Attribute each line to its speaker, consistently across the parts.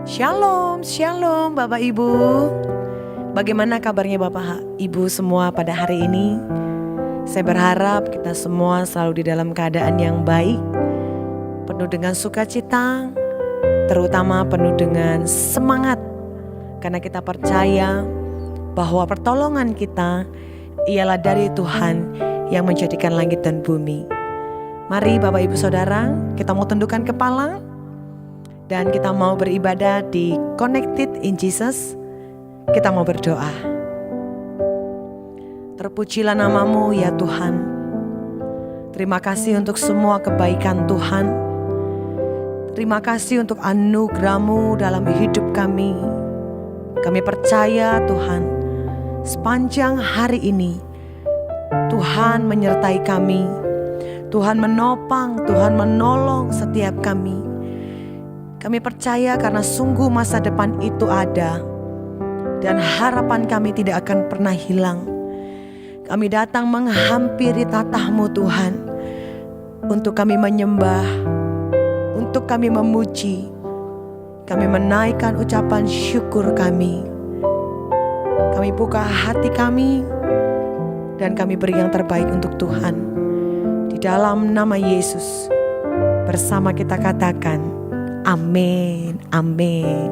Speaker 1: Shalom, shalom Bapak Ibu. Bagaimana kabarnya Bapak Ibu semua pada hari ini? Saya berharap kita semua selalu di dalam keadaan yang baik, penuh dengan sukacita, terutama penuh dengan semangat. Karena kita percaya bahwa pertolongan kita ialah dari Tuhan yang menjadikan langit dan bumi. Mari Bapak Ibu Saudara, kita mau tundukkan kepala dan kita mau beribadah di Connected in Jesus. Kita mau berdoa. Terpujilah namamu ya Tuhan. Terima kasih untuk semua kebaikan Tuhan. Terima kasih untuk anugerah-Mu dalam hidup kami. Kami percaya Tuhan, sepanjang hari ini Tuhan menyertai kami. Tuhan menopang, Tuhan menolong setiap kami. Kami percaya karena sungguh masa depan itu ada dan harapan kami tidak akan pernah hilang. Kami datang menghampiri tatah-Mu Tuhan, untuk kami menyembah, untuk kami memuji, kami menaikkan ucapan syukur kami. Kami buka hati kami dan kami beri yang terbaik untuk Tuhan. Di dalam nama Yesus bersama kita katakan amin, amin.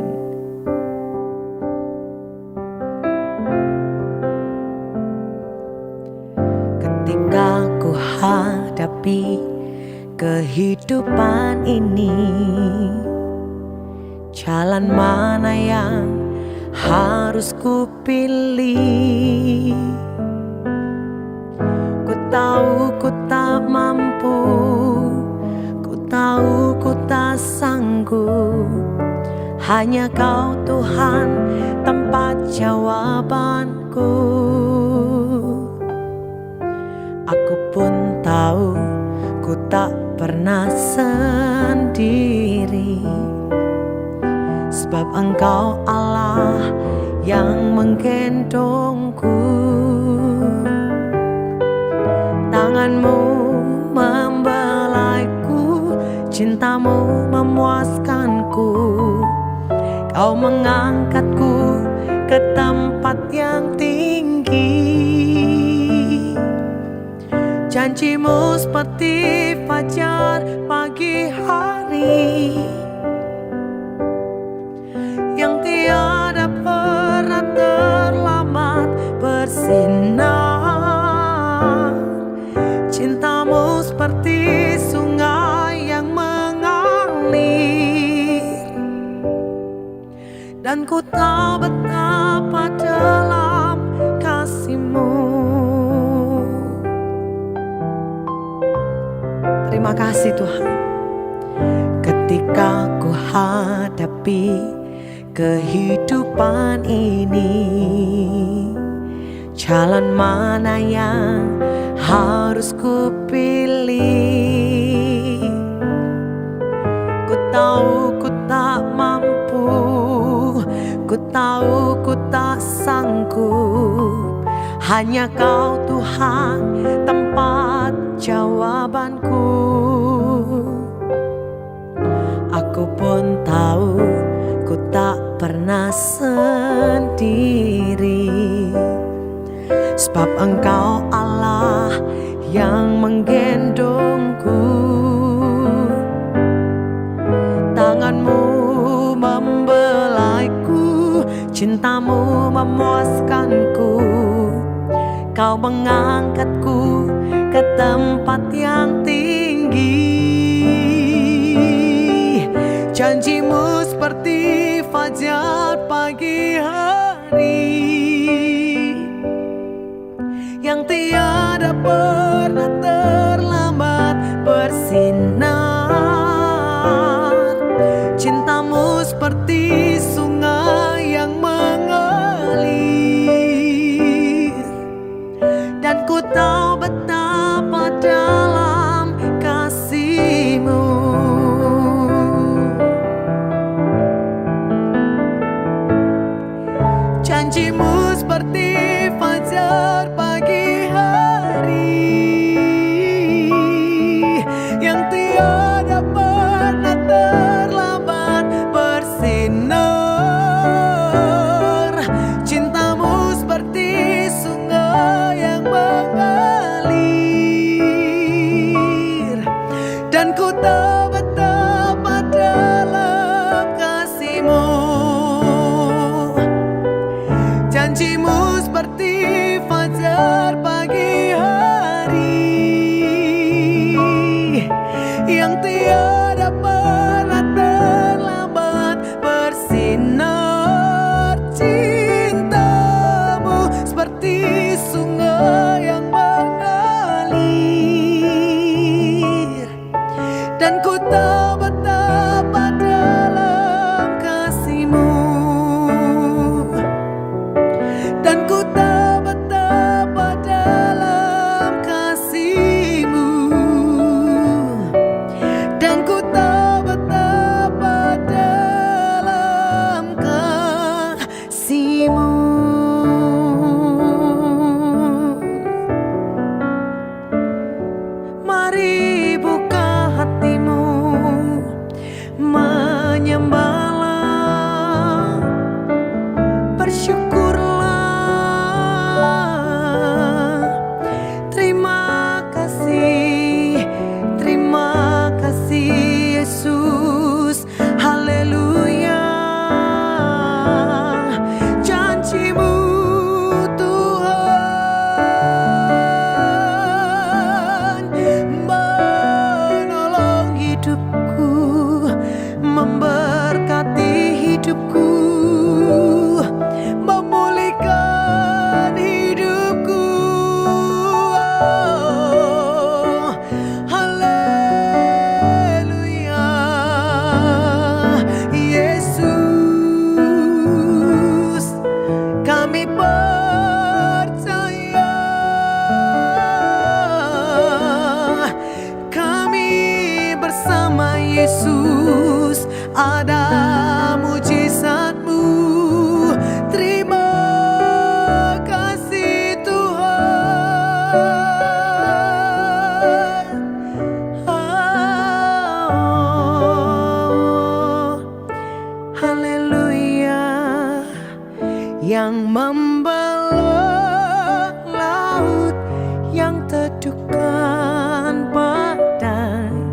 Speaker 1: Ketika ku hadapi kehidupan ini, jalan mana yang harus ku pilih? Ku tahu ku tak mampu, ku tahu ku tak sanggup. Hanya Kau Tuhan tempat jawabanku. Aku pun tahu ku tak pernah sendiri, sebab Engkau Allah yang menggendongku. Tangan-Mu membelaiku, cinta-Mu memuaskanku. Kau mengangkatku ke tempat yang tinggi. Janji-Mu seperti fajar pagi hari, yang tiada pernah terlambat bersinar. Cinta-Mu seperti sungai yang mengalir, dan ku tahu betapa dalam kasih-Mu. Terima kasih Tuhan. Ketika ku hadapi kehidupan ini, jalan mana yang harus ku pilih? Ku tahu ku tak mampu, ku tahu ku tak sanggup. Hanya Kau Tuhan tempat jawabanku. Aku pun tahu ku tak pernah sendiri, sebab Engkau Allah yang menggendongku. Tangan-Mu membelaiku, cinta-Mu memuaskanku. Kau mengangkatku ke tempat yang tinggi. Janji-Mu seperti fajar pagi hari, yang tiada pernah terlambat bersinar. Cinta-Mu seperti sungai yang mengalir, dan ku tahu betapa dalam kasih-Mu. Janji-Mu seperti fajar pagi hari, Yesus, ada mujizat-Mu. Terima kasih Tuhan. Haleluya. Yang membelah laut, yang teduhkan badai,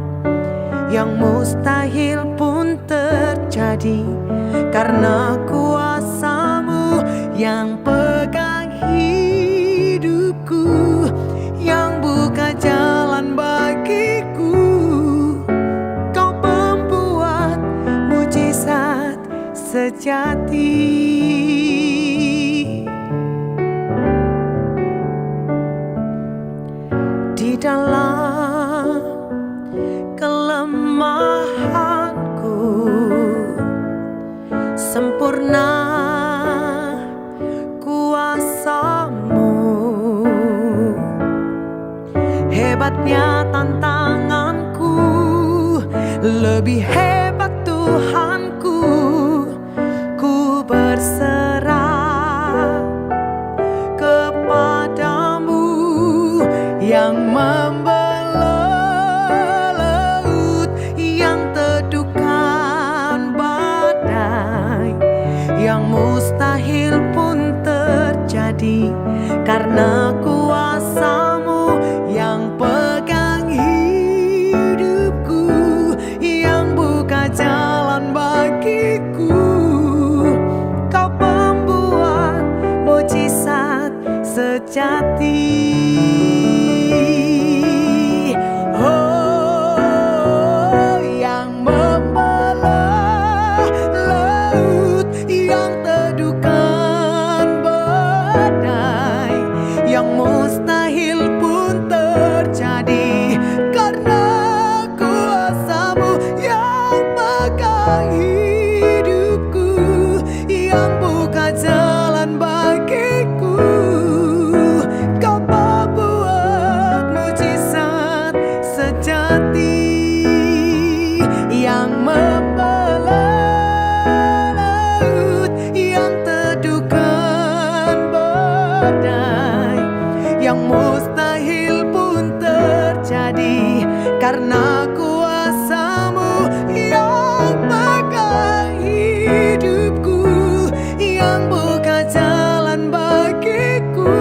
Speaker 1: yang mustahil pun terjadi karena kuasa-Mu. Yang pegang hidupku, yang buka jalan bagiku. Kau pembuat mujizat sejati. Di dalam kelemahanku, sempurna kuasa-Mu. Hebatnya tantanganku, lebih hebat Tuhanku. Ku berserah kepadamu yang membelah laut, yang teduhkan badai, yang mustahil pun terjadi karena kuasa-Mu. Yang pegang hidupku, yang buka jalan bagiku. Kau pembuat mujizat sejati. Oh, yang membelah laut, yang teduhkan badai, yang mustahil pun terjadi karena kuasa-Mu. Yang pegang hidupku, yang buka jalan bagiku. Kau pembuat mujizat sejati. Yang membelah laut, yang teduhkan badai, yang mustahil pun terjadi karena kuasa-Mu. Yang pegang hidupku, yang buka jalan bagiku.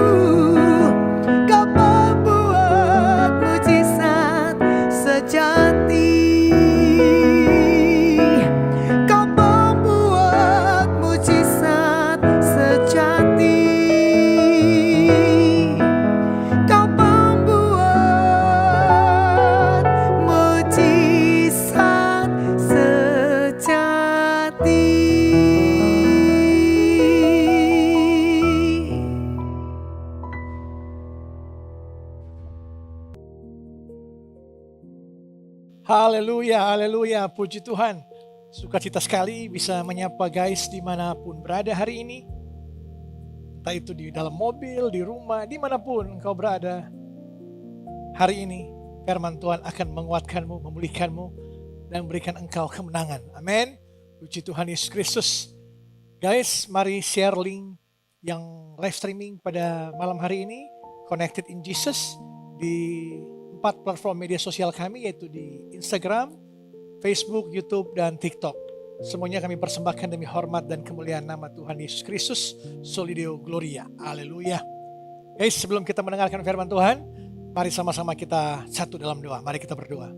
Speaker 1: Kau pembuat mujizat sejati. Kau pembuat mujizat sejati. Kau pembuat mujizat sejati.
Speaker 2: Haleluya, haleluya, puji Tuhan. Sukacita sekali bisa menyapa guys dimanapun berada hari ini. Entah itu di dalam mobil, di rumah, dimanapun engkau berada. Hari ini firman Tuhan akan menguatkanmu, memulihkanmu, dan memberikan engkau kemenangan. Amin. Puji Tuhan Yesus Kristus. Guys, mari share link yang live streaming pada malam hari ini. Connected in Jesus di 4 platform media sosial kami, yaitu di Instagram, Facebook, YouTube, dan TikTok. Semuanya kami persembahkan demi hormat dan kemuliaan nama Tuhan Yesus Kristus. Soli Deo Gloria. Haleluya. Guys, sebelum kita mendengarkan firman Tuhan, mari sama-sama kita satu dalam doa. Mari kita berdoa.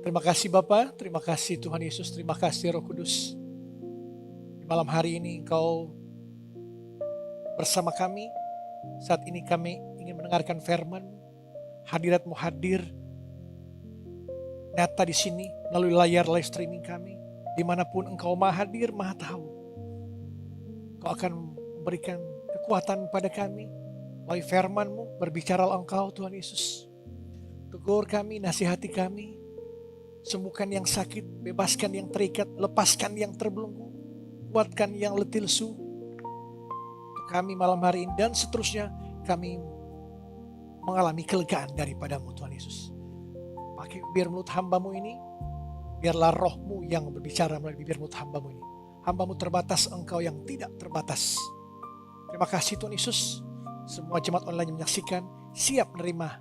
Speaker 2: Terima kasih Bapa, terima kasih Tuhan Yesus, terima kasih Roh Kudus. Di malam hari ini Engkau bersama kami. Saat ini kami ingin mendengarkan firman. Hadirat-Mu hadir nyata di sini melalui layar live streaming kami. Dimanapun Engkau Maha hadir, Maha tahu. Engkau akan memberikan kekuatan pada kami melalui firman-Mu. Berbicaralah Engkau Tuhan Yesus. Tegur kami, nasihati kami. Sembuhkan yang sakit, bebaskan yang terikat, lepaskan yang terbelenggu, kuatkan yang letih lesu. Untuk kami malam hari ini dan seterusnya, kami mengalami kelegaan daripada-Mu Tuhan Yesus. pakai bibir mulut hambamu ini. Biarlah rohmu yang berbicara melalui bibir mulut hambamu ini. Hambamu terbatas, engkau yang tidak terbatas. Terima kasih Tuhan Yesus. Semua jemaat online yang menyaksikan siap menerima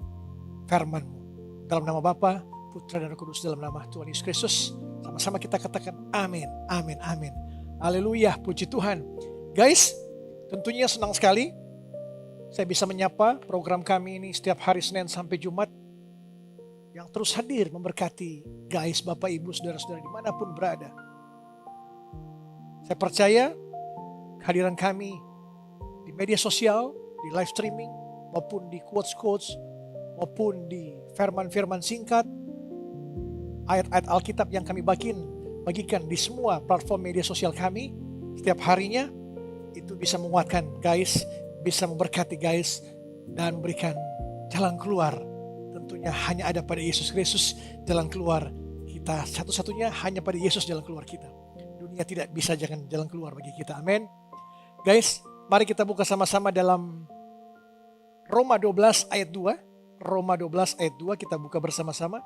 Speaker 2: firman-Mu. Dalam nama Bapa, Putra dan Roh Kudus, dalam nama Tuhan Yesus Kristus. Sama-sama kita katakan amin, amin, amin. Haleluya, puji Tuhan. Guys, tentunya senang sekali saya bisa menyapa program kami ini setiap hari Senin sampai Jumat yang terus hadir memberkati guys, Bapak, Ibu, Saudara-saudara dimanapun berada. Saya percaya kehadiran kami di media sosial, di live streaming, maupun di quotes-quotes, maupun di firman-firman singkat, ayat-ayat Alkitab yang kami bagikan di semua platform media sosial kami setiap harinya, itu bisa menguatkan guys, bisa memberkati guys, dan memberikan jalan keluar. Tentunya hanya ada pada Yesus Kristus jalan keluar kita. Satu-satunya hanya pada Yesus jalan keluar kita. Dunia tidak bisa jalan keluar bagi kita. Amin. Guys, mari kita buka sama-sama dalam Roma 12 ayat 2. Roma 12 ayat 2 kita buka bersama-sama.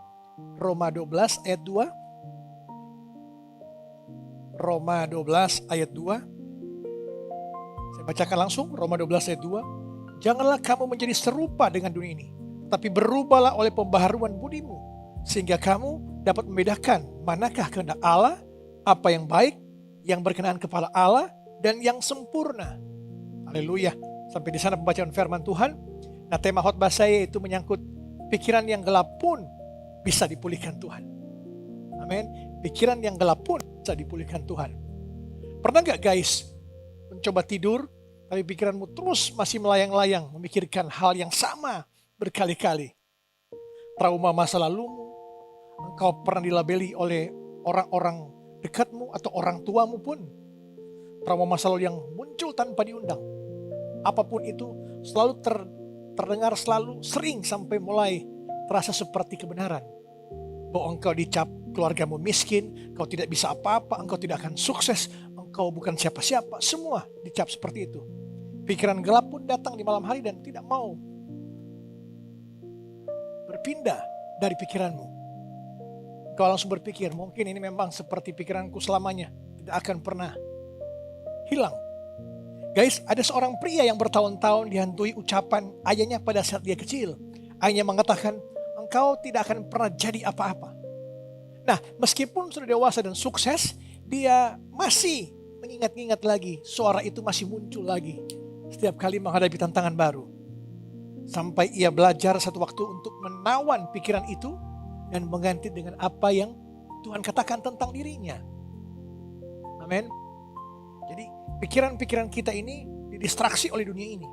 Speaker 2: Roma 12 ayat 2. Roma 12 ayat 2. Saya bacakan langsung Roma 12 ayat 2. Janganlah kamu menjadi serupa dengan dunia ini, tapi berubahlah oleh pembaharuan budimu, sehingga kamu dapat membedakan manakah kehendak Allah, apa yang baik, yang berkenan kepada Allah, dan yang sempurna. Haleluya. Sampai di sana pembacaan firman Tuhan. Nah, tema khotbah saya itu menyangkut pikiran yang gelap pun bisa dipulihkan Tuhan. Amin. Pikiran yang gelap pun bisa dipulihkan Tuhan. Pernah gak guys mencoba tidur, tapi pikiranmu terus masih melayang-layang memikirkan hal yang sama berkali-kali? Trauma masa lalumu, engkau pernah dilabeli oleh orang-orang dekatmu atau orang tuamu pun. Trauma masa lalu yang muncul tanpa diundang. Apapun itu selalu terdengar selalu sering sampai mulai terasa seperti kebenaran. Bahwa engkau dicap keluargamu miskin, engkau tidak bisa apa-apa, engkau tidak akan sukses, engkau bukan siapa-siapa. Semua dicap seperti itu. Pikiran gelap pun datang di malam hari dan tidak mau berpindah dari pikiranmu. Kau langsung berpikir, mungkin ini memang seperti pikiranku selamanya, tidak akan pernah hilang. Guys, ada seorang pria yang bertahun-tahun dihantui ucapan ayahnya pada saat dia kecil. Ayahnya mengatakan, engkau tidak akan pernah jadi apa-apa. Nah, meskipun sudah dewasa dan sukses, dia masih mengingat-ingat lagi, suara itu masih muncul lagi setiap kali menghadapi tantangan baru. Sampai ia belajar satu waktu untuk menawan pikiran itu dan mengganti dengan apa yang Tuhan katakan tentang dirinya. Amin. Jadi pikiran-pikiran kita ini didistraksi oleh dunia ini.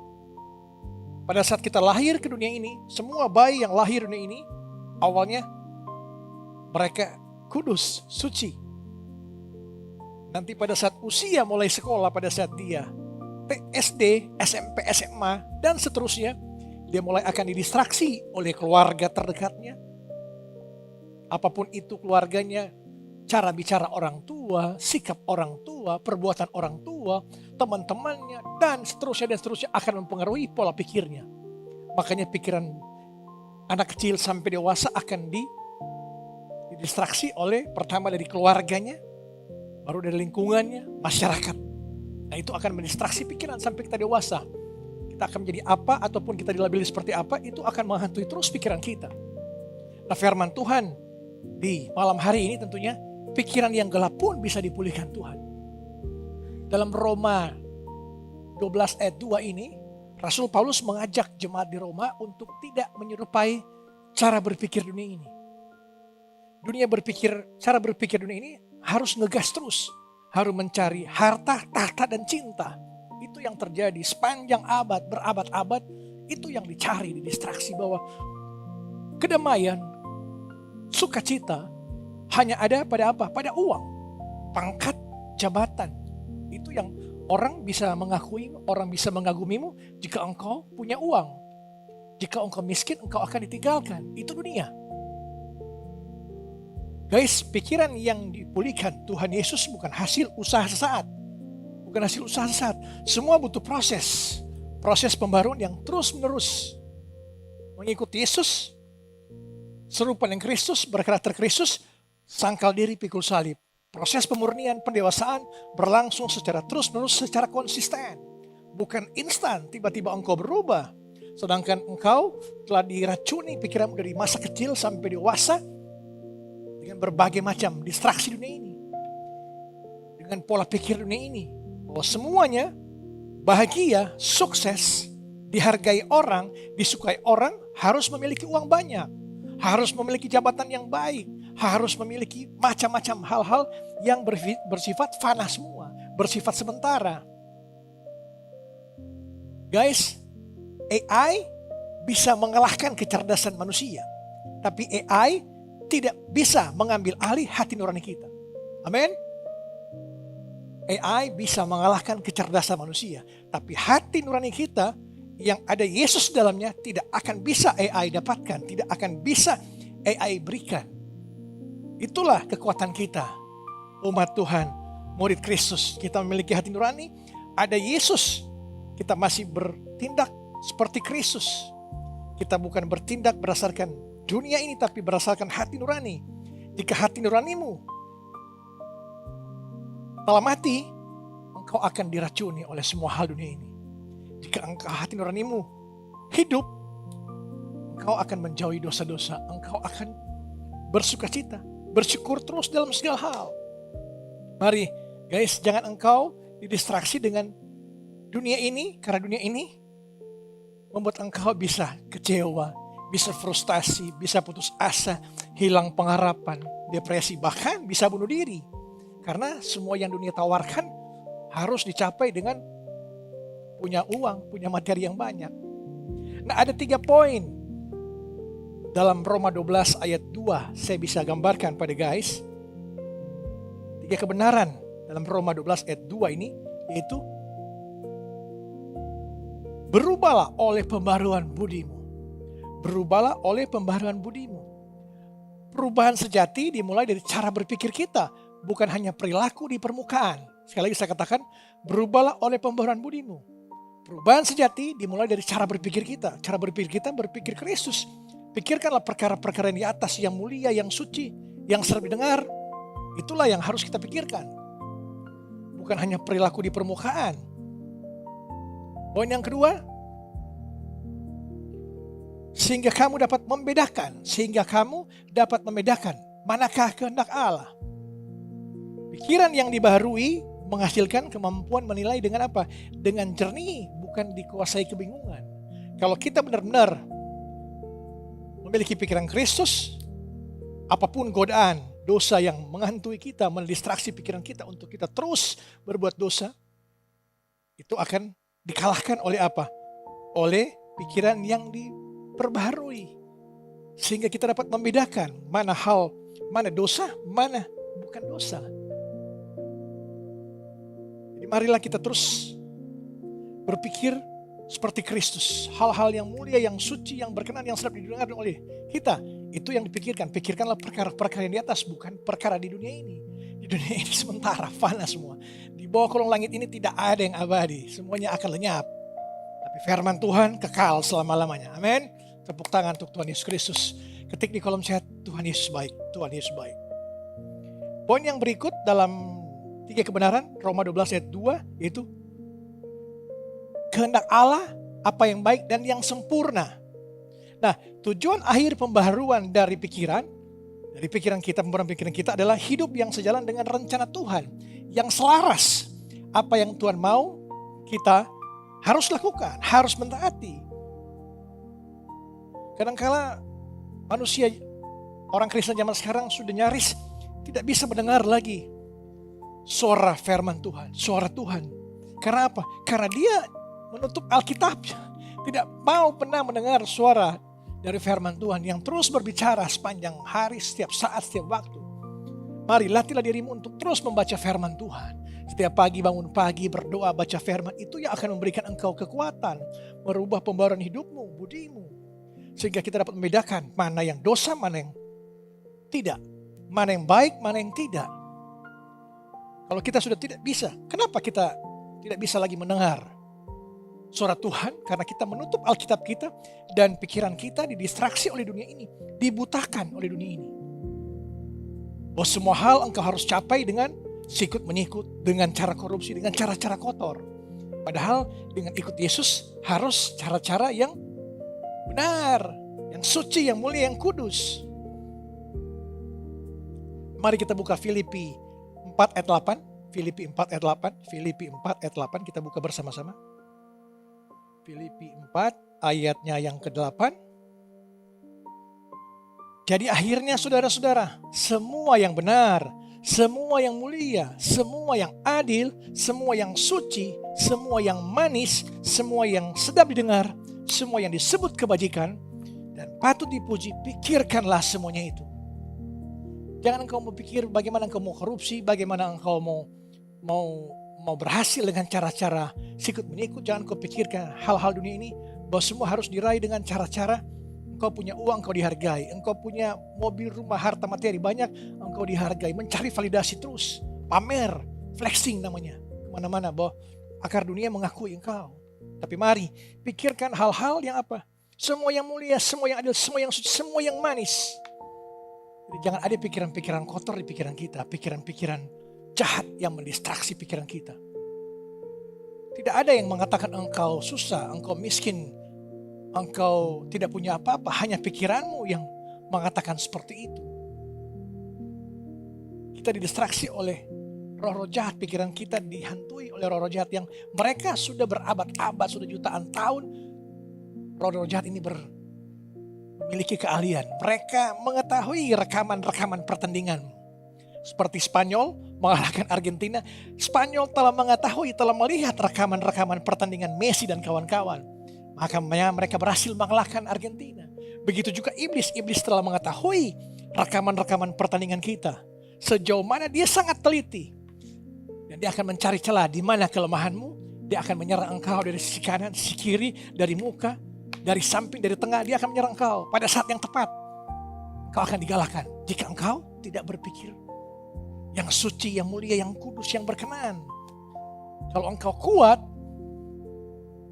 Speaker 2: Pada saat kita lahir ke dunia ini, semua bayi yang lahir dunia ini, awalnya mereka kudus, suci. Nanti pada saat usia mulai sekolah, pada saat dia SD, SMP, SMA, dan seterusnya, dia mulai akan didistraksi oleh keluarga terdekatnya. Apapun itu keluarganya, cara bicara orang tua, sikap orang tua, perbuatan orang tua, teman-temannya, dan seterusnya akan mempengaruhi pola pikirnya. Makanya pikiran anak kecil sampai dewasa akan didistraksi oleh pertama dari keluarganya, baru dari lingkungannya, masyarakat. Nah, itu akan mendistraksi pikiran sampai kita dewasa. Kita akan menjadi apa ataupun kita dilabeli seperti apa, itu akan menghantui terus pikiran kita. Nah, firman Tuhan di malam hari ini tentunya pikiran yang gelap pun bisa dipulihkan Tuhan. Dalam Roma 12 ayat 2 ini, Rasul Paulus mengajak jemaat di Roma untuk tidak menyerupai cara berpikir dunia ini. Cara berpikir dunia ini harus ngegas terus. Harus mencari harta, tahta, dan cinta. Itu yang terjadi sepanjang abad, berabad-abad. Itu yang dicari, didistraksi bahwa kedamaian, sukacita hanya ada pada apa? Pada uang, pangkat, jabatan. Itu yang orang bisa mengakui, orang bisa mengagumimu jika engkau punya uang. Jika engkau miskin, engkau akan ditinggalkan. Itu dunia. Guys, pikiran yang dipulihkan Tuhan Yesus bukan hasil usaha sesaat. Bukan hasil usaha sesaat. Semua butuh proses. Proses pembaruan yang terus menerus. Mengikuti Yesus serupa dengan Kristus, berkarakter Kristus, sangkal diri, pikul salib. Proses pemurnian, pendewasaan berlangsung secara terus-menerus, secara konsisten. Bukan instan, tiba-tiba engkau berubah. Sedangkan engkau telah diracuni pikiranmu dari masa kecil sampai dewasa dengan berbagai macam distraksi dunia ini. Dengan pola pikir dunia ini. Bahwa semuanya bahagia, sukses, dihargai orang, disukai orang, harus memiliki uang banyak. Harus memiliki jabatan yang baik. Harus memiliki macam-macam hal-hal yang bersifat fana semua. Bersifat sementara. Guys, AI bisa mengalahkan kecerdasan manusia. Tapi AI tidak bisa mengambil alih hati nurani kita. Amin. AI bisa mengalahkan kecerdasan manusia. Tapi hati nurani kita yang ada Yesus dalamnya tidak akan bisa AI dapatkan. Tidak akan bisa AI berikan. Itulah kekuatan kita. Umat Tuhan, murid Kristus. Kita memiliki hati nurani. Ada Yesus. Kita masih bertindak seperti Kristus. Kita bukan bertindak berdasarkan dunia ini, tapi berdasarkan hati nurani. Jika hati nuranimu telah mati, engkau akan diracuni oleh semua hal dunia ini. Jika engkau hati nuranimu hidup, engkau akan menjauhi dosa-dosa. Engkau akan bersukacita, bersyukur terus dalam segala hal. Mari guys, jangan engkau didistraksi dengan dunia ini, karena dunia ini membuat engkau bisa kecewa, bisa frustasi, bisa putus asa, hilang pengharapan, depresi, bahkan bisa bunuh diri. Karena semua yang dunia tawarkan harus dicapai dengan punya uang, punya materi yang banyak. Nah, ada 3 poin dalam Roma 12 ayat 2 saya bisa gambarkan pada guys. 3 kebenaran dalam Roma 12 ayat 2 ini, yaitu berubahlah oleh pembaharuan budimu. Berubahlah oleh pembaharuan budimu. Perubahan sejati dimulai dari cara berpikir kita, bukan hanya perilaku di permukaan. Sekali lagi saya katakan, berubahlah oleh pembaharuan budimu. Perubahan sejati dimulai dari cara berpikir kita. Cara berpikir kita berpikir Kristus. Pikirkanlah perkara-perkara yang di atas, yang mulia, yang suci, yang sedap didengar. Itulah yang harus kita pikirkan. Bukan hanya perilaku di permukaan. Poin yang kedua, sehingga kamu dapat membedakan. Sehingga kamu dapat membedakan manakah kehendak Allah. Pikiran yang dibaharui menghasilkan kemampuan menilai dengan apa? Dengan jernih, bukan dikuasai kebingungan. Kalau kita benar-benar memiliki pikiran Kristus, apapun godaan, dosa yang menghantui kita, mendistraksi pikiran kita untuk kita terus berbuat dosa, itu akan dikalahkan oleh apa? Oleh pikiran yang diperbaharui. Sehingga kita dapat membedakan mana hal, mana dosa, mana bukan dosa. Jadi marilah kita terus berpikir seperti Kristus. Hal-hal yang mulia, yang suci, yang berkenan, yang sedap didengar oleh kita. Itu yang dipikirkan. Pikirkanlah perkara-perkara yang di atas, bukan perkara di dunia ini. Di dunia ini sementara, fana semua. Di bawah kolong langit ini tidak ada yang abadi. Semuanya akan lenyap. Tapi firman Tuhan kekal selama-lamanya. Amin. Tepuk tangan untuk Tuhan Yesus Kristus. Ketik di kolom chat, Tuhan Yesus baik. Tuhan Yesus baik. Poin yang berikut dalam 3 kebenaran, Roma 12 ayat 2, yaitu kehendak Allah, apa yang baik dan yang sempurna. Nah, tujuan akhir pembaharuan dari pikiran kita, pembaharuan pikiran kita adalah hidup yang sejalan dengan rencana Tuhan. Yang selaras apa yang Tuhan mau, kita harus lakukan, harus mentaati. Kadang-kala manusia, orang Kristen zaman sekarang sudah nyaris tidak bisa mendengar lagi suara firman Tuhan, suara Tuhan. Karena apa? Karena dia menutup Alkitab, tidak mau pernah mendengar suara dari firman Tuhan yang terus berbicara sepanjang hari, setiap saat, setiap waktu. Mari latihlah dirimu untuk terus membaca firman Tuhan. Setiap pagi bangun pagi berdoa baca firman, itu yang akan memberikan engkau kekuatan, merubah pembaharuan hidupmu, budimu. Sehingga kita dapat membedakan mana yang dosa, mana yang tidak. Mana yang baik, mana yang tidak. Kalau kita sudah tidak bisa, kenapa kita tidak bisa lagi mendengar suara Tuhan karena kita menutup Alkitab kita dan pikiran kita didistraksi oleh dunia ini, dibutakan oleh dunia ini. Bahwa semua hal engkau harus capai dengan sikut menyikut, dengan cara korupsi, dengan cara-cara kotor. Padahal dengan ikut Yesus harus cara-cara yang benar, yang suci, yang mulia, yang kudus. Mari kita buka Filipi 4 ayat 8. Filipi 4 ayat 8. Filipi 4 ayat 8 kita buka bersama-sama. Filipi 4 ayatnya yang ke-8. Jadi akhirnya saudara-saudara, semua yang benar, semua yang mulia, semua yang adil, semua yang suci, semua yang manis, semua yang sedap didengar, semua yang disebut kebajikan dan patut dipuji, pikirkanlah semuanya itu. Jangan engkau berpikir bagaimana engkau mau korupsi, bagaimana engkau mau berhasil dengan cara-cara sikut menyikut. Jangan engkau pikirkan hal-hal dunia ini bahwa semua harus diraih dengan cara-cara. Engkau punya uang, engkau dihargai. Engkau punya mobil, rumah, harta materi banyak, engkau dihargai. Mencari validasi terus, pamer, flexing namanya. Kemana-mana bahwa akar dunia mengakui engkau. Tapi mari pikirkan hal-hal yang apa? Semua yang mulia, semua yang adil, semua yang suci, semua yang manis. Jadi jangan ada pikiran-pikiran kotor di pikiran kita, pikiran-pikiran jahat yang mendistraksi pikiran kita. Tidak ada yang mengatakan engkau susah, engkau miskin, engkau tidak punya apa-apa, hanya pikiranmu yang mengatakan seperti itu. Kita didistraksi oleh roh-roh jahat, pikiran kita dihantui oleh roh-roh jahat yang mereka sudah berabad-abad, sudah jutaan tahun. Roh-roh jahat ini memiliki keahlian. Mereka mengetahui rekaman-rekaman pertandingan. Seperti Spanyol mengalahkan Argentina. Spanyol telah mengetahui, telah melihat rekaman-rekaman pertandingan Messi dan kawan-kawan. Makanya mereka berhasil mengalahkan Argentina. Begitu juga iblis. Iblis telah mengetahui rekaman-rekaman pertandingan kita. Sejauh mana dia sangat teliti. Dan dia akan mencari celah di mana kelemahanmu. Dia akan menyerang engkau dari sisi kanan, sisi kiri, dari muka, dari samping, dari tengah. Dia akan menyerang engkau pada saat yang tepat. Engkau akan digalakkan. Jika engkau tidak berpikir yang suci, yang mulia, yang kudus, yang berkenan. Kalau engkau kuat,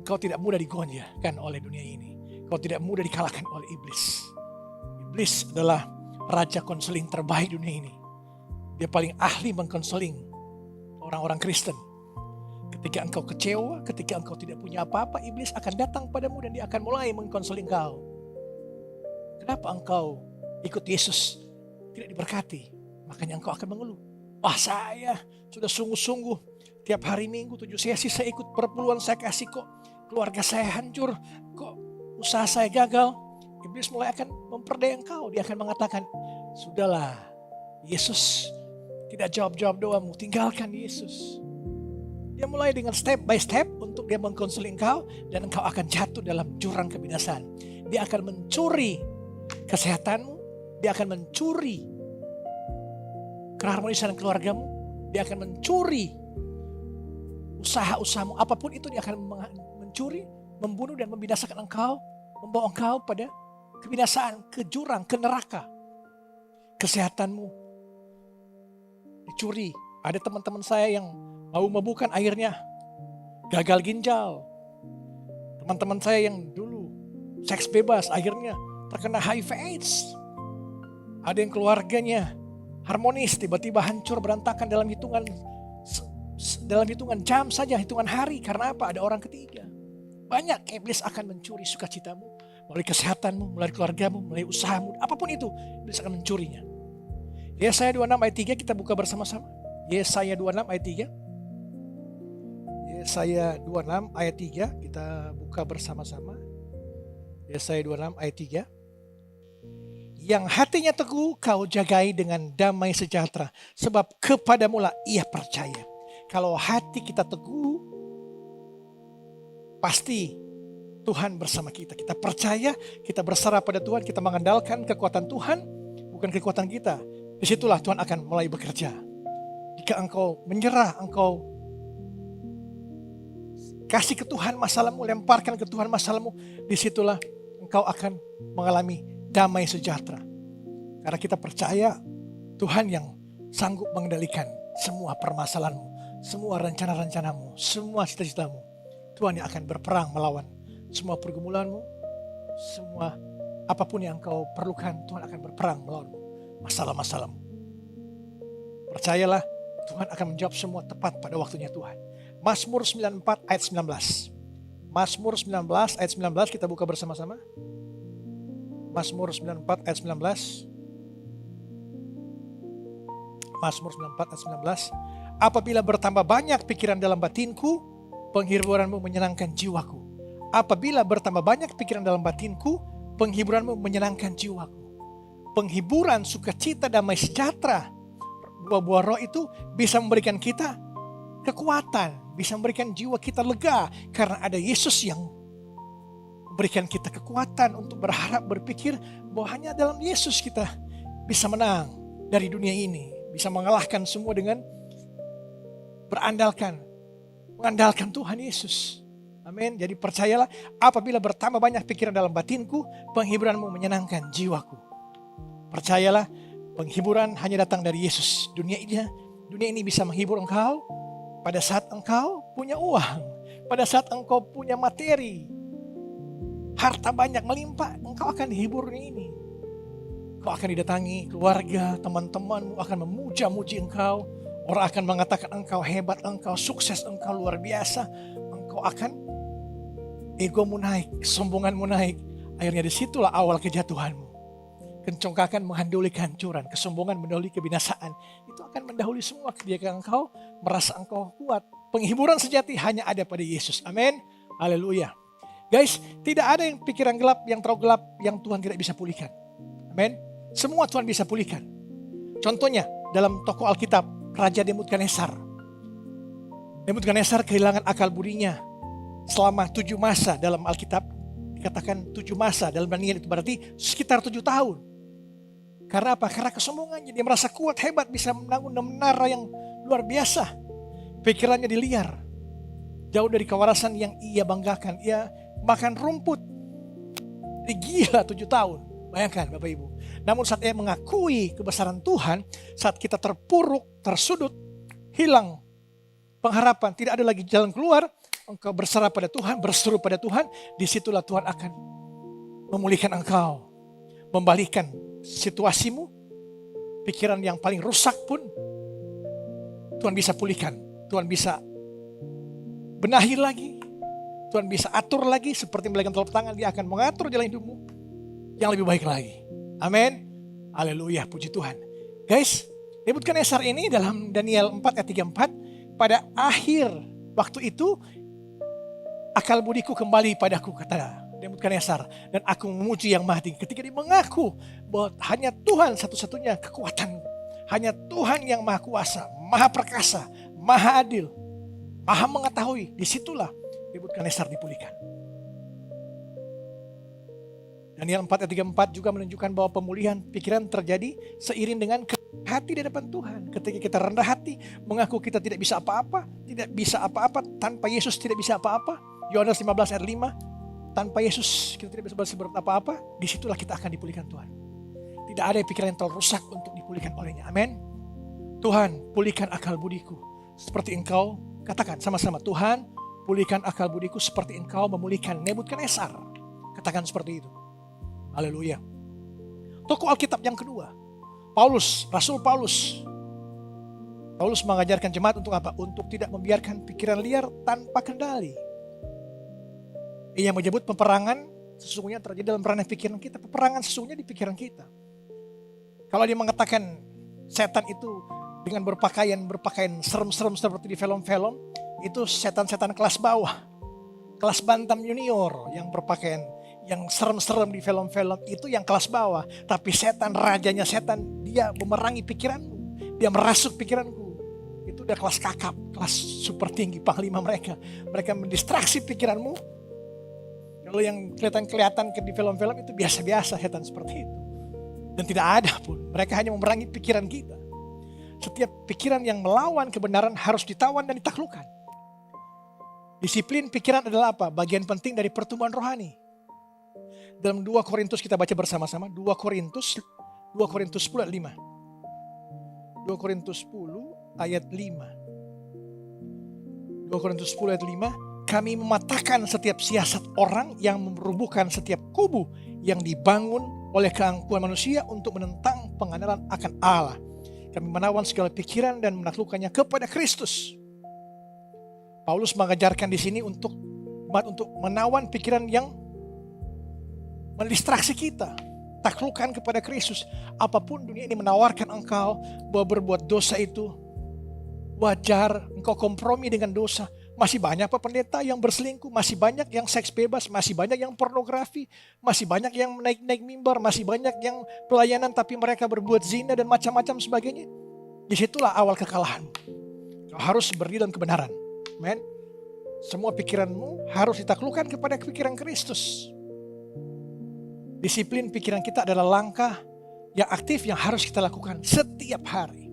Speaker 2: engkau tidak mudah digoyahkan oleh dunia ini. Engkau tidak mudah dikalahkan oleh iblis. Iblis adalah raja konseling terbaik dunia ini. Dia paling ahli mengkonseling orang-orang Kristen. Ketika engkau kecewa, ketika engkau tidak punya apa-apa, iblis akan datang padamu dan dia akan mulai mengkonseling engkau. Kenapa engkau ikut Yesus tidak diberkati? Makanya engkau akan mengeluh. Wah, saya sudah sungguh-sungguh tiap hari Minggu 7 sesi saya ikut perpuluhan saya kasih kok. Keluarga saya hancur, kok usaha saya gagal. Iblis mulai akan memperdaya engkau. Dia akan mengatakan, sudahlah, Yesus tidak jawab-jawab doamu, tinggalkan Yesus. Dia mulai dengan step by step untuk dia mengkonseling engkau dan engkau akan jatuh dalam jurang kebinasaan. Dia akan mencuri kesehatanmu, dia akan mencuri keharmonisan keluargamu, dia akan mencuri usaha-usahamu, apapun itu dia akan mencuri, membunuh dan membinasakan engkau, membawa engkau pada kebinasaan, ke jurang, ke neraka. Kesehatanmu dicuri. Ada teman-teman saya yang mau mabukan akhirnya gagal ginjal. Teman-teman saya yang dulu seks bebas akhirnya terkena HIV AIDS. Ada yang keluarganya harmonis tiba-tiba hancur berantakan dalam hitungan jam saja, hitungan hari. Karena apa? Ada orang ketiga. Banyak iblis akan mencuri sukacitamu, melalui kesehatanmu, melalui keluargamu, melalui usahamu, apapun itu iblis akan mencurinya. Yesaya 26 ayat 3 kita buka bersama-sama. Yesaya 26 ayat 3. Yesaya 26 ayat 3 kita buka bersama-sama. Yesaya 26 ayat 3. Yang hatinya teguh kau jagai dengan damai sejahtera, sebab kepadamulah ia percaya. Kalau hati kita teguh, pasti Tuhan bersama kita. Kita percaya, kita berserah pada Tuhan, kita mengandalkan kekuatan Tuhan, bukan kekuatan kita. Disitulah Tuhan akan mulai bekerja. Jika engkau menyerah, engkau kasih ke Tuhan masalahmu, lemparkan ke Tuhan masalahmu, disitulah engkau akan mengalami damai sejahtera. Karena kita percaya Tuhan yang sanggup mengendalikan semua permasalahanmu, semua rencana-rencanamu, semua cita-citamu. Tuhan yang akan berperang melawan semua pergumulanmu, semua apapun yang engkau perlukan, Tuhan akan berperang melawan masalah-masalahmu. Percayalah, Tuhan akan menjawab semua tepat pada waktunya Tuhan. Mazmur 94 ayat 19. Mazmur 19 ayat 19 kita buka bersama-sama. Mazmur 94 ayat 19. Mazmur 94 ayat 19. Apabila bertambah banyak pikiran dalam batinku, penghiburanmu menyenangkan jiwaku. Apabila bertambah banyak pikiran dalam batinku, penghiburanmu menyenangkan jiwaku. Penghiburan, sukacita, damai sejahtera, buah-buah roh itu bisa memberikan kita kekuatan, bisa memberikan jiwa kita lega karena ada Yesus yang memberikan kita kekuatan untuk berharap, berpikir bahwa hanya dalam Yesus kita bisa menang dari dunia ini, bisa mengalahkan semua dengan mengandalkan Tuhan Yesus. Amin. Jadi percayalah, apabila bertambah banyak pikiran dalam batinku, penghiburanmu menyenangkan jiwaku. Percayalah, penghiburan hanya datang dari Yesus. Dunia ini bisa menghibur engkau pada saat engkau punya uang, pada saat engkau punya materi, harta banyak melimpah, engkau akan dihibur ini. Engkau akan didatangi keluarga, teman-temanmu akan memuja-muji engkau. Orang akan mengatakan engkau hebat, engkau sukses, engkau luar biasa. Engkau akan, egomu naik, kesombonganmu naik. Akhirnya disitulah awal kejatuhanmu. Kencongkakan mendahului kehancuran, kesombongan mendahului kebinasaan. Itu akan mendahului semua ketika engkau merasa engkau kuat. Penghiburan sejati hanya ada pada Yesus. Amin. Haleluya. Guys, tidak ada yang pikiran gelap, yang terlalu gelap, yang Tuhan tidak bisa pulihkan. Amin. Semua Tuhan bisa pulihkan. Contohnya dalam tokoh Alkitab, Raja Nebukadnezar. Nebukadnezar kehilangan akal budinya selama 7 masa dalam Alkitab. Dikatakan 7 masa dalam Daniel itu berarti sekitar 7 tahun. Karena apa? Karena kesombongannya. Dia merasa kuat, hebat, bisa membangun menara yang luar biasa. Pikirannya diliar. Jauh dari kewarasan yang ia banggakan. Ia makan rumput. Dia gila 7 tahun. Bayangkan Bapak Ibu. Namun saat ia mengakui kebesaran Tuhan, saat kita terpuruk, tersudut, hilang pengharapan, tidak ada lagi jalan keluar, engkau berserah pada Tuhan, berseru pada Tuhan, disitulah Tuhan akan memulihkan engkau. Membalikkan situasimu, pikiran yang paling rusak pun Tuhan bisa pulihkan. Tuhan bisa benahi lagi. Tuhan bisa atur lagi, seperti melenggang telapak tangan, dia akan mengatur jalan hidupmu yang lebih baik lagi. Amin. Haleluya, puji Tuhan. Guys, Nebukadnezar ini dalam Daniel 4 ayat 34, pada akhir waktu itu akal budiku kembali padaku, kata Nebukadnezar, dan aku memuji yang maha tinggi. Ketika dia mengaku bahwa hanya Tuhan satu-satunya kekuatan, hanya Tuhan yang maha kuasa, maha perkasa, maha adil, maha mengetahui, disitulah Nebukadnezar dipulihkan. Daniel 4 ayat 34 juga menunjukkan bahwa pemulihan pikiran terjadi seiring dengan hati di depan Tuhan. Ketika kita rendah hati, mengaku kita tidak bisa apa-apa, tanpa Yesus tidak bisa apa-apa. Yohanes 15 ayat 5, tanpa Yesus kita tidak bisa berbuat apa-apa, disitulah kita akan dipulihkan Tuhan. Tidak ada pikiran yang terlalu rusak untuk dipulihkan olehnya. Amin. Tuhan, pulihkan akal budiku seperti Engkau, katakan sama-sama, Tuhan, pulihkan akal budiku seperti Engkau memulihkan Nebukadnezar. Katakan seperti itu. Haleluya. Tokoh Alkitab yang kedua, Paulus, Rasul Paulus. Paulus mengajarkan jemaat untuk apa? Untuk tidak membiarkan pikiran liar tanpa kendali. Ia menyebut peperangan sesungguhnya terjadi dalam ranah pikiran kita. Peperangan sesungguhnya di pikiran kita. Kalau dia mengatakan setan itu dengan berpakaian serem-serem seperti di film-film, itu setan-setan kelas bawah. Kelas bantam junior yang berpakaian yang serem-serem di film-film itu yang kelas bawah. Tapi setan, rajanya setan, dia memerangi pikiranmu. Dia merasuk pikiranku. Itu udah kelas kakap, kelas super tinggi, panglima mereka. Mereka mendistraksi pikiranmu. Kalau yang kelihatan di film-film itu biasa-biasa setan seperti itu. Dan tidak ada pun. Mereka hanya memerangi pikiran kita. Setiap pikiran yang melawan kebenaran harus ditawan dan ditaklukkan. Disiplin pikiran adalah apa? Bagian penting dari pertumbuhan rohani. Dalam 2 Korintus kita baca bersama-sama. 2 Korintus 10 ayat 5. 2 Korintus 10 ayat 5. 2 Korintus 10 ayat 5. Kami mematahkan setiap siasat orang yang merubuhkan setiap kubu yang dibangun oleh keangkuhan manusia untuk menentang pengenalan akan Allah. Kami menawan segala pikiran dan menaklukkannya kepada Kristus. Paulus mengajarkan di sini untuk menawan pikiran yang mendistraksi kita. Taklukkan kepada Kristus. Apapun dunia ini menawarkan engkau bahwa berbuat dosa itu wajar, engkau kompromi dengan dosa. Masih banyak Pak Pendeta yang berselingkuh, masih banyak yang seks bebas, masih banyak yang pornografi, masih banyak yang naik-naik mimbar, masih banyak yang pelayanan tapi mereka berbuat zina dan macam-macam sebagainya. Disitulah awal kekalahan. Kau harus berdiri dalam kebenaran. Amen. Semua pikiranmu harus ditaklukkan kepada pikiran Kristus. Disiplin pikiran kita adalah langkah yang aktif yang harus kita lakukan setiap hari.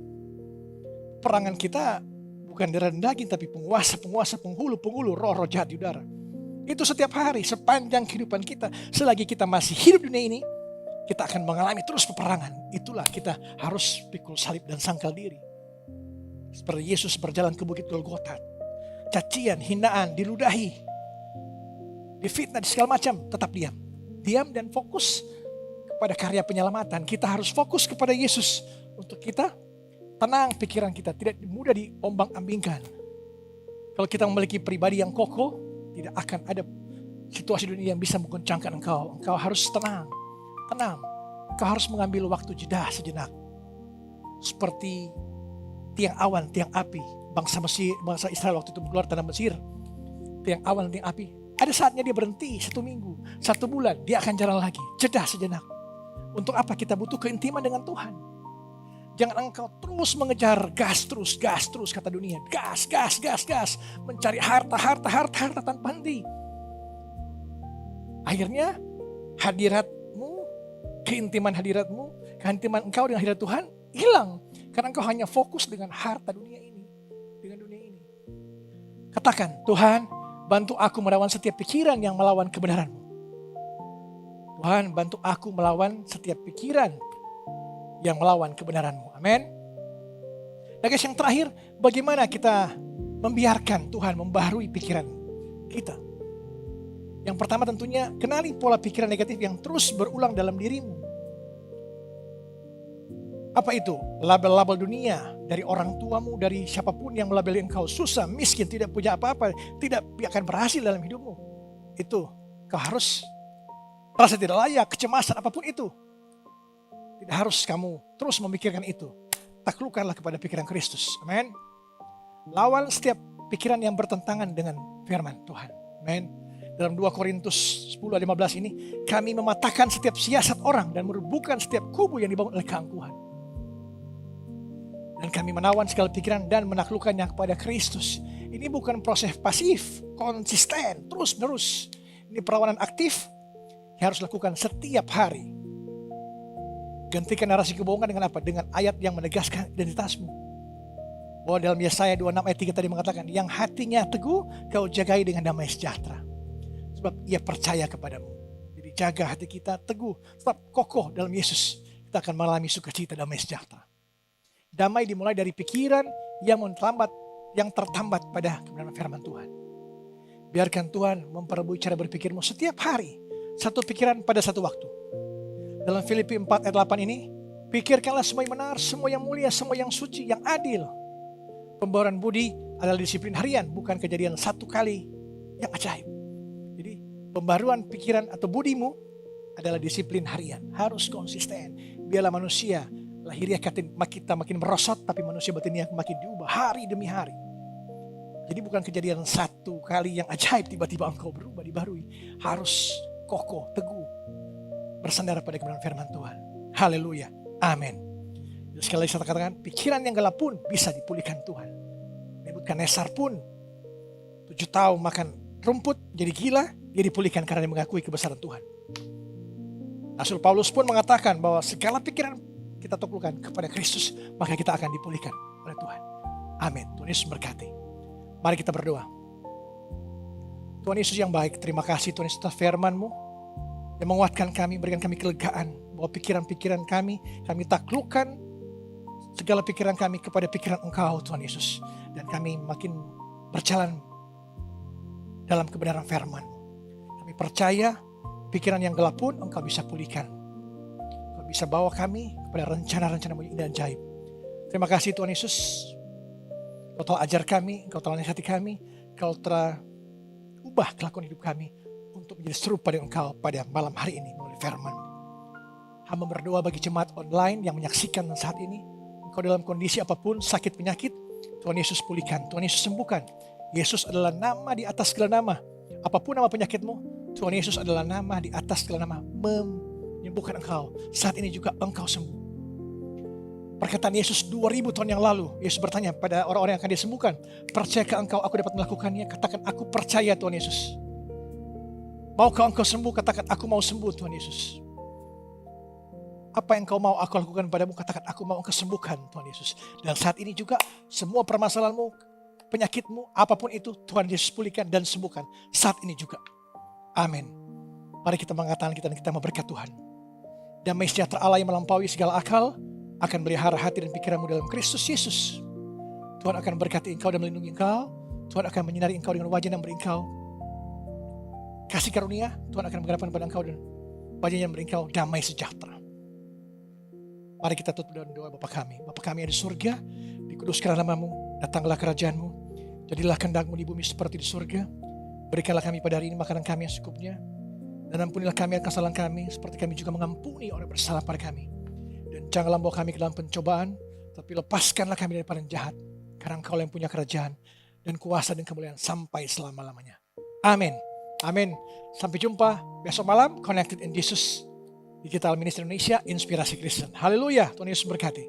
Speaker 2: Perangan kita bukan darah dan daging, tapi penguasa, penghulu, roh jahat di udara. Itu setiap hari, sepanjang kehidupan kita. Selagi kita masih hidup di dunia ini, kita akan mengalami terus peperangan. Itulah kita harus pikul salib dan sangkal diri. Seperti Yesus berjalan ke bukit Golgota. Cacian, hinaan, diludahi, difitnah, di segala macam, tetap diam. Diam dan fokus kepada karya penyelamatan. Kita harus fokus kepada Yesus untuk kita tenang pikiran kita, tidak mudah diombang-ambingkan. Kalau kita memiliki pribadi yang kokoh, tidak akan ada situasi dunia yang bisa menggoncangkan engkau. Engkau harus tenang. Engkau harus mengambil waktu jeda sejenak. Seperti tiang awan, tiang api. Bangsa Israel waktu itu keluar tanah Mesir. Tiang awan, tiang api. Ada saatnya dia berhenti 1 minggu, 1 bulan. Dia akan jalan lagi. Jeda sejenak. Untuk apa? Kita butuh keintiman dengan Tuhan. Jangan engkau terus mengejar gas terus kata dunia. Gas. Mencari harta tanpa henti. Akhirnya hadiratmu, keintiman hadiratmu, keintiman engkau dengan hadirat Tuhan hilang. Karena engkau hanya fokus dengan harta dunia ini. Dengan dunia ini. Katakan, Tuhan bantu aku melawan setiap pikiran yang melawan kebenaran-Mu. Tuhan bantu aku melawan setiap pikiran yang melawan kebenaran-Mu. Amin. Nah guys, yang terakhir, bagaimana kita membiarkan Tuhan membaharui pikiran kita? Yang pertama tentunya, kenali pola pikiran negatif yang terus berulang dalam dirimu. Apa itu? Label-label dunia, dari orang tuamu, dari siapapun yang melabeli engkau susah, miskin, tidak punya apa-apa, tidak akan berhasil dalam hidupmu. Itu, kau harus merasa tidak layak, kecemasan, apapun itu. Tidak harus kamu terus memikirkan itu. Taklukkanlah kepada pikiran Kristus. Amin. Lawan setiap pikiran yang bertentangan dengan firman Tuhan. Amin. Dalam 2 Korintus 10:15 ini, kami mematahkan setiap siasat orang dan merubuhkan setiap kubu yang dibangun oleh keangkuhan. Dan kami menawan segala pikiran dan menaklukkannya kepada Kristus. Ini bukan proses pasif, konsisten, terus-menerus. Ini perawanan aktif yang harus dilakukan setiap hari. Gantikan narasi kebohongan dengan apa? Dengan ayat yang menegaskan identitasmu. Bahwa dalam Yesaya 26 ayat 3 tadi mengatakan, yang hatinya teguh kau jagai dengan damai sejahtera. Sebab ia percaya kepadamu. Jadi jaga hati kita teguh, tetap kokoh dalam Yesus. Kita akan mengalami sukacita damai sejahtera. Damai dimulai dari pikiran yang tertambat pada kebenaran firman Tuhan. Biarkan Tuhan memperbarui cara berpikirmu setiap hari. Satu pikiran pada satu waktu. Dalam Filipi 4 ayat 8 ini, pikirkanlah semua yang benar, semua yang mulia, semua yang suci, yang adil. Pembaharuan budi adalah disiplin harian, bukan kejadian satu kali yang ajaib. Jadi pembaharuan pikiran atau budimu adalah disiplin harian, harus konsisten. Biarlah manusia lahiriah kita makin merosot, tapi manusia batinnya makin diubah hari demi hari. Jadi bukan kejadian satu kali yang ajaib tiba-tiba engkau berubah, dibarui. Harus kokoh, teguh, bersandar pada kebenaran firman Tuhan. Haleluya. Amin. Sekali lagi saya katakan, pikiran yang gelap pun bisa dipulihkan Tuhan. Nebukadnezar pun 7 tahun makan rumput, jadi gila, dia dipulihkan karena dia mengakui kebesaran Tuhan. Rasul Paulus pun mengatakan bahwa segala pikiran kita taklukkan kepada Kristus, maka kita akan dipulihkan oleh Tuhan. Amin. Tuhan Yesus berkati. Mari kita berdoa. Tuhan Yesus yang baik, terima kasih Tuhan Yesus atas firman-Mu yang menguatkan kami, berikan kami kelegaan bahwa pikiran-pikiran kami taklukkan segala pikiran kami kepada pikiran Engkau Tuhan Yesus. Dan kami makin berjalan dalam kebenaran firman-Mu. Kami percaya pikiran yang gelap pun Engkau bisa pulihkan. Engkau bisa bawa kami kepada rencana-rencana-Mu yang indah dan ajaib. Terima kasih Tuhan Yesus. Engkau telah ajar kami, Engkau telah nasihati kami, Engkau telah ubah kelakuan hidup kami untuk menjadi serupa dengan Engkau pada malam hari ini melalui firman-Mu. Hamba berdoa bagi jemaat online yang menyaksikan saat ini. Engkau dalam kondisi apapun, sakit penyakit, Tuhan Yesus pulihkan, Tuhan Yesus sembuhkan. Yesus adalah nama di atas segala nama. Apapun nama penyakitmu, Tuhan Yesus adalah nama di atas segala nama, menyembuhkan engkau. Saat ini juga engkau sembuh. Perkataan Yesus 2000 tahun yang lalu, Yesus bertanya pada orang-orang yang akan disembuhkan, percayakah engkau aku dapat melakukannya? Katakan, aku percaya Tuhan Yesus. Maukah engkau sembuh? Katakan, aku mau sembuh Tuhan Yesus. Apa yang engkau mau aku lakukan padamu? Katakan, aku mau engkau sembuhkan Tuhan Yesus. Dan saat ini juga semua permasalahanmu, penyakitmu, apapun itu, Tuhan Yesus pulihkan dan sembuhkan. Saat ini juga. Amin. Mari kita mengatakan kita dan kita memberkat Tuhan. Damai sejahtera Allah yang melampaui segala akal akan melihara hati dan pikiranmu dalam Kristus Yesus. Tuhan akan berkati engkau dan melindungi engkau. Tuhan akan menyinari engkau dengan wajah yang beri engkau kasih karunia. Tuhan akan menggerakkan pada engkau dan wajah yang beri engkau damai sejahtera. Mari kita tutup dengan doa Bapa kami. Bapa kami yang di surga, dikuduskanlah namamu, datanglah kerajaanmu, jadilah kehendakmu di bumi seperti di surga. Berikanlah kami pada hari ini makanan kami yang secukupnya, dan ampunilah kami akan kesalahan kami, seperti kami juga mengampuni orang bersalah pada kami. Dan janganlah bawa kami ke dalam pencobaan, tapi lepaskanlah kami daripada yang jahat, karena Engkau yang punya kerajaan, dan kuasa dan kemuliaan sampai selama-lamanya. Amin. Amin. Sampai jumpa besok malam, Connected in Jesus, Digital Ministry Indonesia, Inspirasi Kristen. Haleluya, Tuhan Yesus berkati.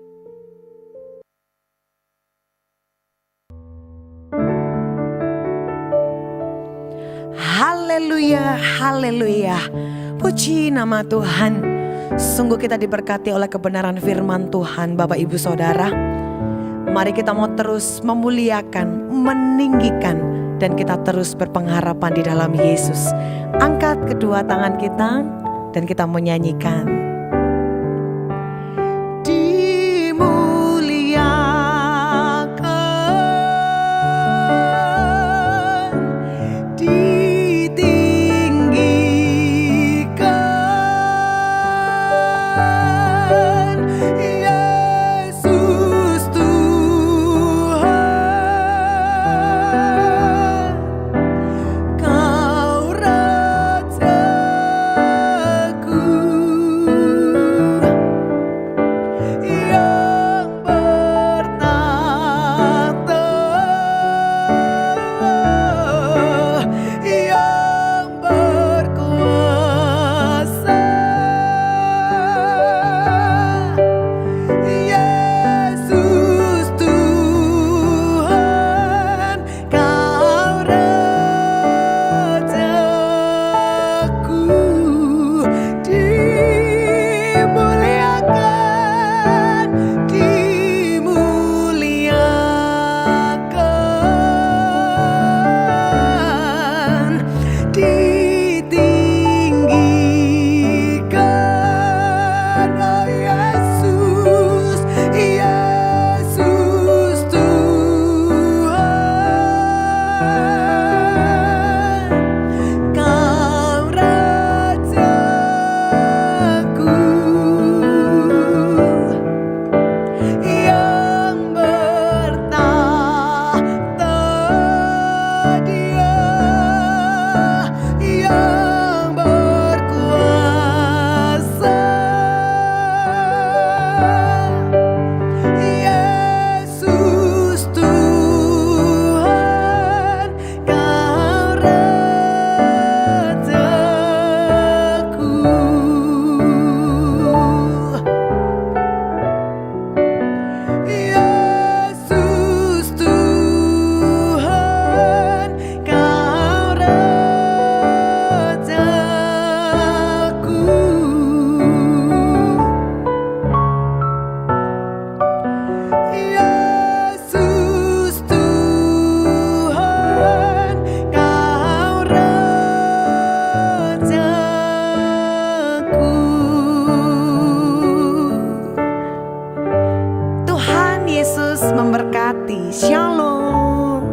Speaker 1: Haleluya, haleluya. Puji nama Tuhan. Sungguh kita diberkati oleh kebenaran firman Tuhan, Bapak Ibu Saudara. Mari kita mau terus memuliakan, meninggikan, dan kita terus berpengharapan di dalam Yesus. Angkat kedua tangan kita dan kita menyanyikan. Shalom.